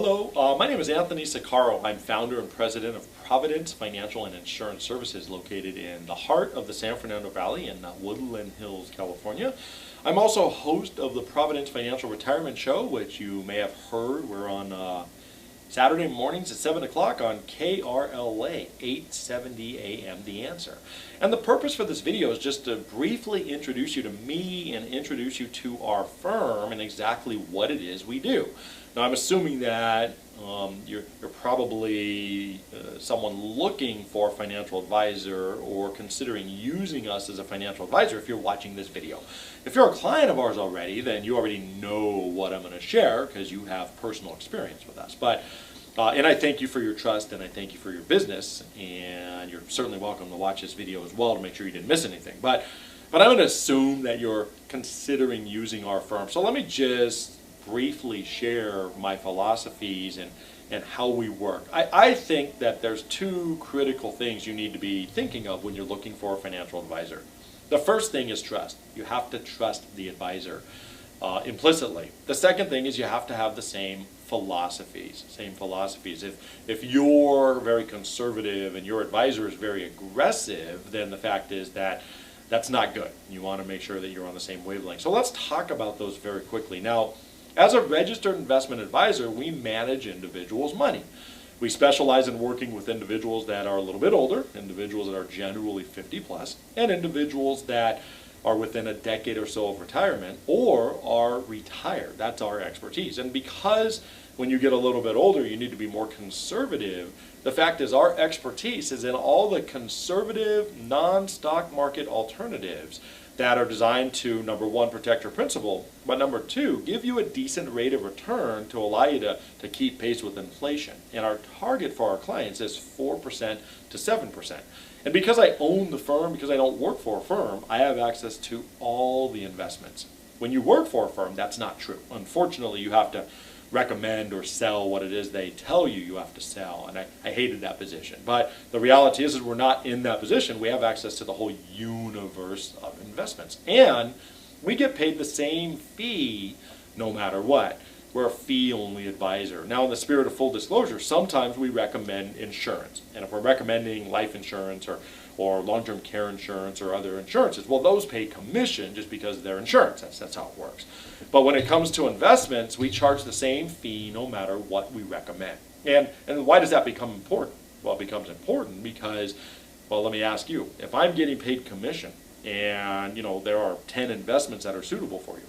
Hello, my name is Anthony Sicaro. I'm founder and president of Providence Financial and Insurance Services located in the heart of the San Fernando Valley in Woodland Hills, California. I'm also host of the Providence Financial Retirement Show, which you may have heard. We're on Saturday mornings at 7 o'clock on KRLA 870 AM, The Answer. And the purpose for this video is just to briefly introduce you to me and introduce you to our firm and exactly what it is we do. Now, I'm assuming that you're probably someone looking for a financial advisor or considering using us as a financial advisor if you're watching this video. If you're a client of ours already, then you already know what I'm going to share because you have personal experience with us. And I thank you for your trust and I thank you for your business, and you're certainly welcome to watch this video as well to make sure you didn't miss anything. But I'm going to assume that you're considering using our firm. So let me just briefly share my philosophies and how we work. I think that there's two critical things you need to be thinking of when you're looking for a financial advisor. The first thing is trust. You have to trust the advisor implicitly. The second thing is you have to have the same philosophies. If you're very conservative and your advisor is very aggressive, then the fact is that that's not good. You want to make sure that you're on the same wavelength. So let's talk about those very quickly. Now, as a registered investment advisor, we manage individuals' money. We specialize in working with individuals that are a little bit older, individuals that are generally 50 plus, and individuals that are within a decade or so of retirement or are retired. That's our expertise. And because when you get a little bit older, you need to be more conservative, the fact is our expertise is in all the conservative, non-stock market alternatives that are designed to, number one, protect your principal, but number two, give you a decent rate of return to allow you to keep pace with inflation. And our target for our clients is 4% to 7%. And because I own the firm, because I don't work for a firm, I have access to all the investments. When you work for a firm, that's not true. Unfortunately, you have to recommend or sell what it is they tell you have to sell, and I hated that position. But the reality is we're not in that position. We have access to the whole universe of investments, and we get paid the same fee no matter what. We're a fee-only advisor. Now, in the spirit of full disclosure, sometimes we recommend insurance, and if we're recommending life insurance or long-term care insurance or other insurances, well, those pay commission just because they're insurance. That's how it works. But when it comes to investments, we charge the same fee no matter what we recommend. And why does that become important? Well, it becomes important because, well, let me ask you, if I'm getting paid commission and, there are 10 investments that are suitable for you,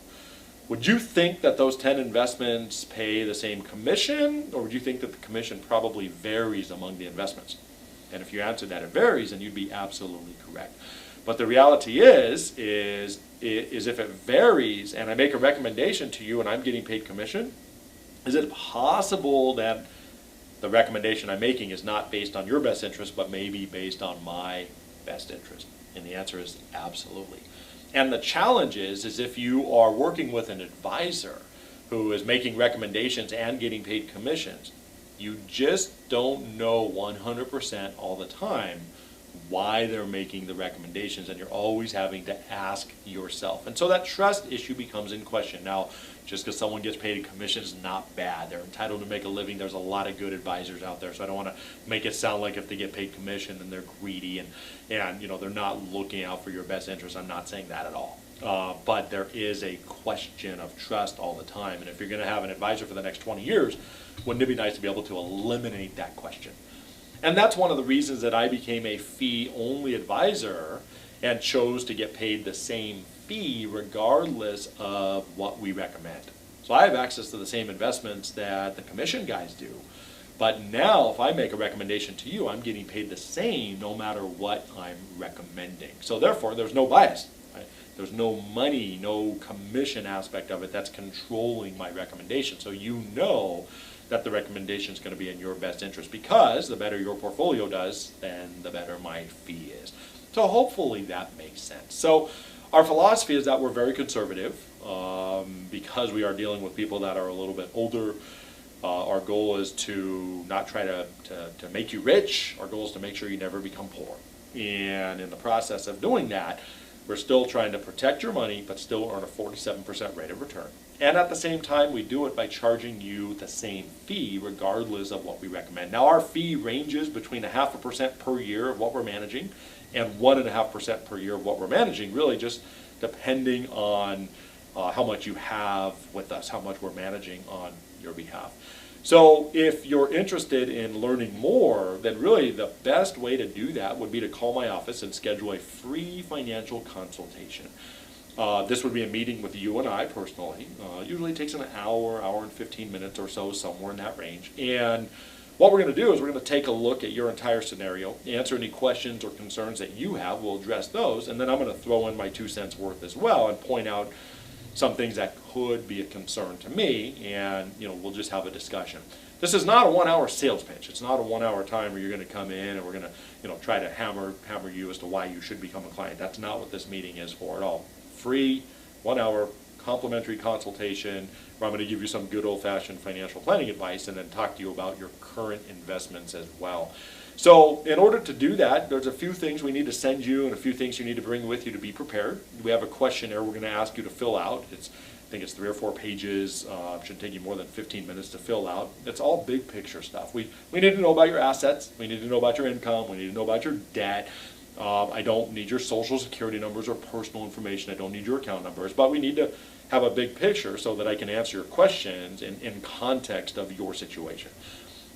would you think that those 10 investments pay the same commission, or would you think that the commission probably varies among the investments? And if you answer that it varies, then you'd be absolutely correct. But the reality is if it varies and I make a recommendation to you and I'm getting paid commission, is it possible that the recommendation I'm making is not based on your best interest, but maybe based on my best interest? And the answer is absolutely. And the challenge is if you are working with an advisor who is making recommendations and getting paid commissions, you just don't know 100% all the time why they're making the recommendations, and you're always having to ask yourself. And so that trust issue becomes in question. Now, just because someone gets paid a commission is not bad. They're entitled to make a living. There's a lot of good advisors out there, so I don't want to make it sound like if they get paid commission then they're greedy and they're not looking out for your best interest. I'm not saying that at all. But there is a question of trust all the time, and if you're going to have an advisor for the next 20 years, wouldn't it be nice to be able to eliminate that question? And that's one of the reasons that I became a fee-only advisor and chose to get paid the same fee regardless of what we recommend. So I have access to the same investments that the commission guys do. But now if I make a recommendation to you, I'm getting paid the same no matter what I'm recommending. So therefore, there's no bias. There's no money, no commission aspect of it that's controlling my recommendation. So you know that the recommendation is going to be in your best interest, because the better your portfolio does, then the better my fee is. So hopefully that makes sense. So our philosophy is that we're very conservative because we are dealing with people that are a little bit older. Our goal is to not try to make you rich. Our goal is to make sure you never become poor. And in the process of doing that, we're still trying to protect your money, but still earn a 47% rate of return. And at the same time, we do it by charging you the same fee regardless of what we recommend. Now, our fee ranges between 0.5% per year of what we're managing and 1.5% per year of what we're managing, really just depending on how much you have with us, how much we're managing on your behalf. So if you're interested in learning more, then really the best way to do that would be to call my office and schedule a free financial consultation. This would be a meeting with you and I personally. Usually takes an hour, hour and 15 minutes or so, somewhere in that range. And what we're going to do is we're going to take a look at your entire scenario, answer any questions or concerns that you have, we'll address those, and then I'm going to throw in my 2 cents worth as well and point out some things that could be a concern to me, and we'll just have a discussion. This is not a 1-hour sales pitch. It's not a 1-hour time where you're going to come in and we're going to try to hammer you as to why you should become a client. That's not what this meeting is for at all. Free 1-hour complimentary consultation where I'm going to give you some good old-fashioned financial planning advice and then talk to you about your current investments as well. So in order to do that, there's a few things we need to send you and a few things you need to bring with you to be prepared. We have a questionnaire we're going to ask you to fill out. I think it's 3 or 4 pages. It shouldn't take you more than 15 minutes to fill out. It's all big picture stuff. We need to know about your assets. We need to know about your income. We need to know about your debt. I don't need your social security numbers or personal information. I don't need your account numbers. But we need to have a big picture so that I can answer your questions in context of your situation.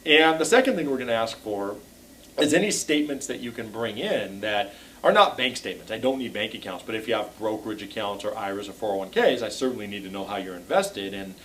And the second thing we're going to ask for is any statements that you can bring in that are not bank statements. I don't need bank accounts, but if you have brokerage accounts or IRAs or 401ks, I certainly need to know how you're invested. And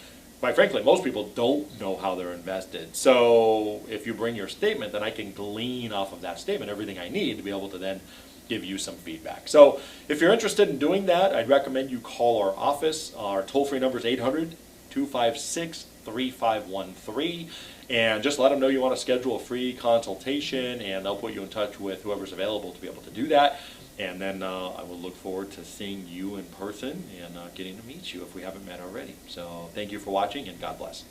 quite frankly, most people don't know how they're invested. So if you bring your statement, then I can glean off of that statement everything I need to be able to then give you some feedback. So if you're interested in doing that, I'd recommend you call our office. Our toll-free number is 800-256-3513. And just let them know you want to schedule a free consultation, and they'll put you in touch with whoever's available to be able to do that. And then I will look forward to seeing you in person and getting to meet you if we haven't met already. So thank you for watching, and God bless.